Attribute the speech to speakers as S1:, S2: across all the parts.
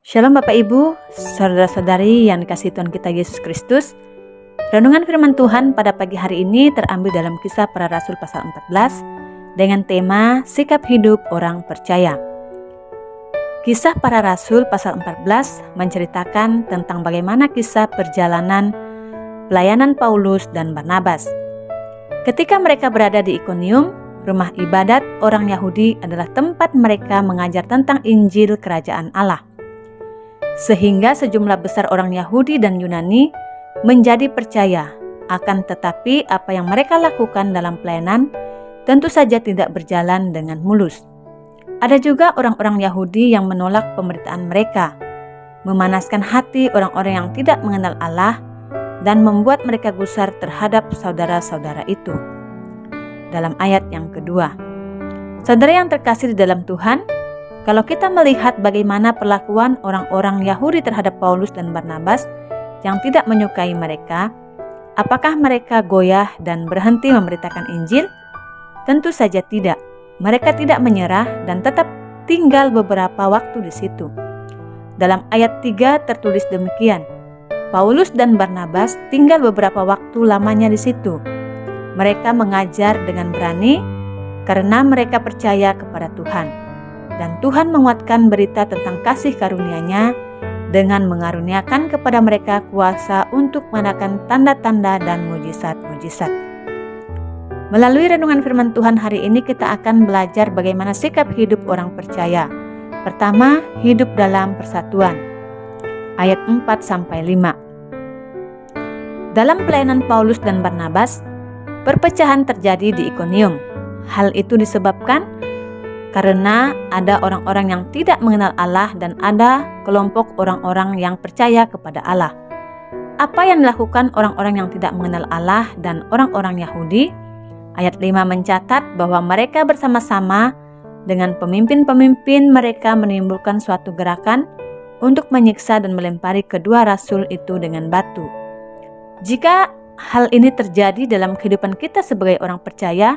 S1: Shalom Bapak Ibu, saudara-saudari yang dikasihi Tuhan kita Yesus Kristus. Renungan firman Tuhan pada pagi hari ini terambil dalam Kisah Para Rasul pasal 14 dengan tema Sikap Hidup Orang Percaya. Kisah Para Rasul pasal 14 menceritakan tentang bagaimana kisah perjalanan pelayanan Paulus dan Barnabas. Ketika mereka berada di Ikonium, rumah ibadat orang Yahudi adalah tempat mereka mengajar tentang Injil Kerajaan Allah. Sehingga sejumlah besar orang Yahudi dan Yunani menjadi percaya, akan tetapi apa yang mereka lakukan dalam pelayanan tentu saja tidak berjalan dengan mulus. Ada juga orang-orang Yahudi yang menolak pemberitaan mereka, memanaskan hati orang-orang yang tidak mengenal Allah dan membuat mereka gusar terhadap saudara-saudara itu. Dalam ayat yang kedua, saudara yang terkasih di dalam Tuhan, kalau kita melihat bagaimana perlakuan orang-orang Yahudi terhadap Paulus dan Barnabas yang tidak menyukai mereka, apakah mereka goyah dan berhenti memberitakan Injil? Tentu saja tidak. Mereka tidak menyerah dan tetap tinggal beberapa waktu di situ. Dalam ayat 3 tertulis demikian, Paulus dan Barnabas tinggal beberapa waktu lamanya di situ. Mereka mengajar dengan berani karena mereka percaya kepada Tuhan. Dan Tuhan menguatkan berita tentang kasih karunia-Nya dengan mengaruniakan kepada mereka kuasa untuk mengadakan tanda-tanda dan mujizat-mujizat. Melalui renungan firman Tuhan hari ini kita akan belajar bagaimana sikap hidup orang percaya. Pertama, hidup dalam persatuan. Ayat 4-5. Dalam pelayanan Paulus dan Barnabas, perpecahan terjadi di Ikonium. Hal itu disebabkan karena ada orang-orang yang tidak mengenal Allah dan ada kelompok orang-orang yang percaya kepada Allah. Apa yang dilakukan orang-orang yang tidak mengenal Allah dan orang-orang Yahudi? Ayat 5 mencatat bahwa mereka bersama-sama dengan pemimpin-pemimpin mereka menimbulkan suatu gerakan untuk menyiksa dan melempari kedua rasul itu dengan batu. Jika hal ini terjadi dalam kehidupan kita sebagai orang percaya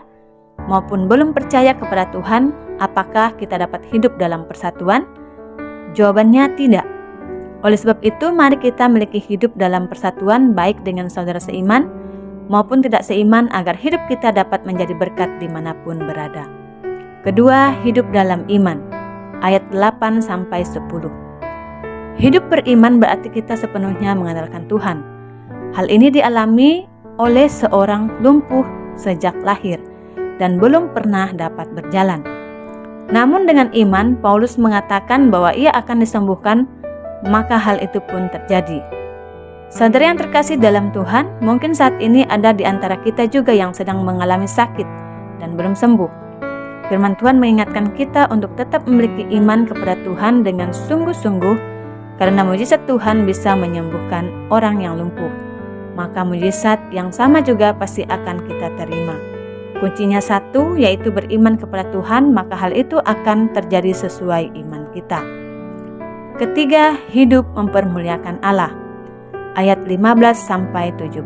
S1: maupun belum percaya kepada Tuhan, apakah kita dapat hidup dalam persatuan? Jawabannya tidak. Oleh sebab itu, mari kita memiliki hidup dalam persatuan baik dengan saudara seiman maupun tidak seiman agar hidup kita dapat menjadi berkat dimanapun berada. Kedua, hidup dalam iman. Ayat 8-10. Hidup beriman berarti kita sepenuhnya mengandalkan Tuhan. Hal ini dialami oleh seorang lumpuh sejak lahir dan belum pernah dapat berjalan. Namun dengan iman, Paulus mengatakan bahwa ia akan disembuhkan, maka hal itu pun terjadi. Saudara yang terkasih dalam Tuhan, mungkin saat ini ada di antara kita juga yang sedang mengalami sakit dan belum sembuh. Firman Tuhan mengingatkan kita untuk tetap memiliki iman kepada Tuhan dengan sungguh-sungguh, karena mujizat Tuhan bisa menyembuhkan orang yang lumpuh. Maka mujizat yang sama juga pasti akan kita terima. Kuncinya satu, yaitu beriman kepada Tuhan, maka hal itu akan terjadi sesuai iman kita. Ketiga, hidup mempermuliakan Allah. Ayat 15-17.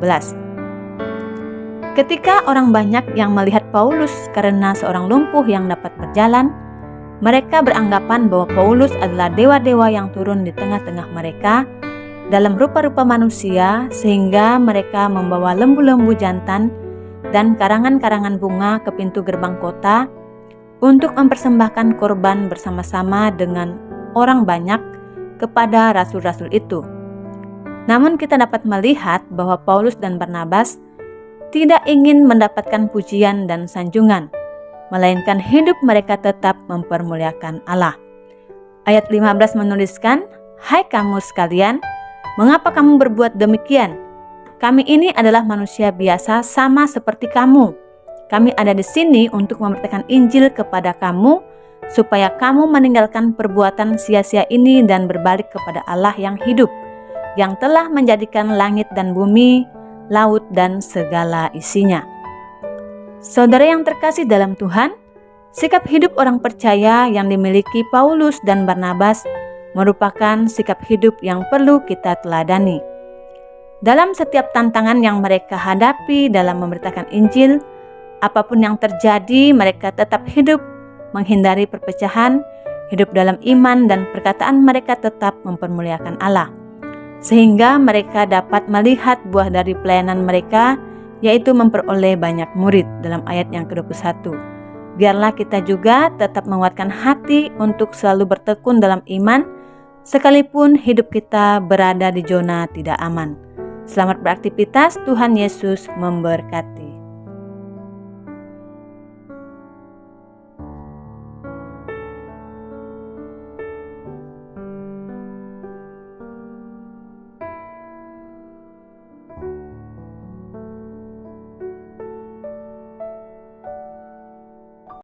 S1: Ketika orang banyak yang melihat Paulus karena seorang lumpuh yang dapat berjalan, mereka beranggapan bahwa Paulus adalah dewa-dewa yang turun di tengah-tengah mereka dalam rupa-rupa manusia, sehingga mereka membawa lembu-lembu jantan dan karangan-karangan bunga ke pintu gerbang kota untuk mempersembahkan korban bersama-sama dengan orang banyak kepada rasul-rasul itu. Namun kita dapat melihat bahwa Paulus dan Barnabas tidak ingin mendapatkan pujian dan sanjungan, melainkan hidup mereka tetap mempermuliakan Allah. Ayat 15 menuliskan, "Hai kamu sekalian, mengapa kamu berbuat demikian? Kami ini adalah manusia biasa sama seperti kamu. Kami ada di sini untuk memberitakan Injil kepada kamu, supaya kamu meninggalkan perbuatan sia-sia ini dan berbalik kepada Allah yang hidup, yang telah menjadikan langit dan bumi, laut dan segala isinya." Saudara yang terkasih dalam Tuhan, sikap hidup orang percaya yang dimiliki Paulus dan Barnabas merupakan sikap hidup yang perlu kita teladani. Dalam setiap tantangan yang mereka hadapi dalam memberitakan Injil, apapun yang terjadi, mereka tetap hidup menghindari perpecahan hidup dalam iman dan perkataan mereka tetap mempermuliakan Allah, sehingga mereka dapat melihat buah dari pelayanan mereka, yaitu memperoleh banyak murid dalam ayat yang ke-21. Biarlah kita juga tetap menguatkan hati untuk selalu bertekun dalam iman, sekalipun hidup kita berada di zona tidak aman. Selamat beraktivitas, Tuhan Yesus memberkati.